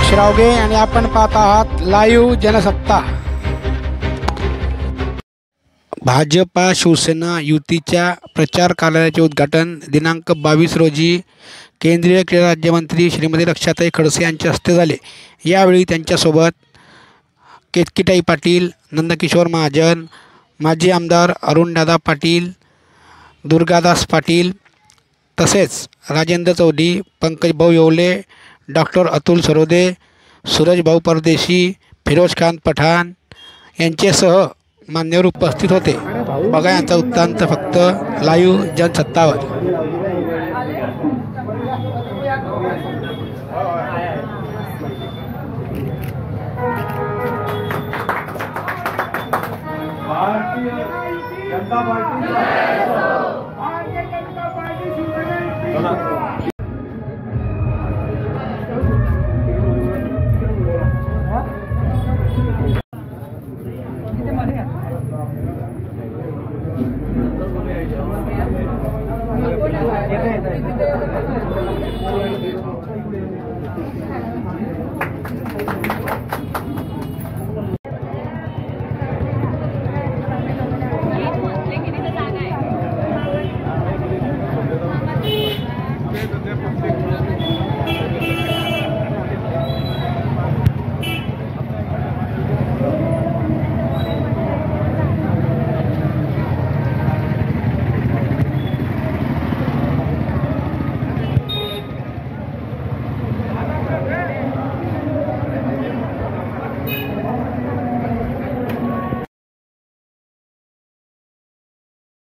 श्रावगे आणि आपण पाहत आहात लाईव्ह जनसत्ता। भाजपा शिवसेना युतीच्या प्रचार कार्यालयाचे उद्घाटन दिनांक 22 रोजी केंद्रीय क्रीडा राज्यमंत्री श्रीमती रक्षाताई खडसे यांच्या हस्ते झाले। यावेळी त्यांच्यासोबत केतकीताई पाटील, नंदकिशोर महाजन, माजी आमदार अरुणदादा पाटील, दुर्गादास पाटील तसेच राजेंद्र चौधरी, पंकजभाऊ येवले, डॉक्टर अतुल सरोदे, सूरजभाऊ परदेशी, फिरोज खान पठाण यांच्यासह मान्यवर उपस्थित होते। बघा यांचा वृत्तांत फक्त लाईव्ह जनसत्तावर। भारतीय जनता पार्टी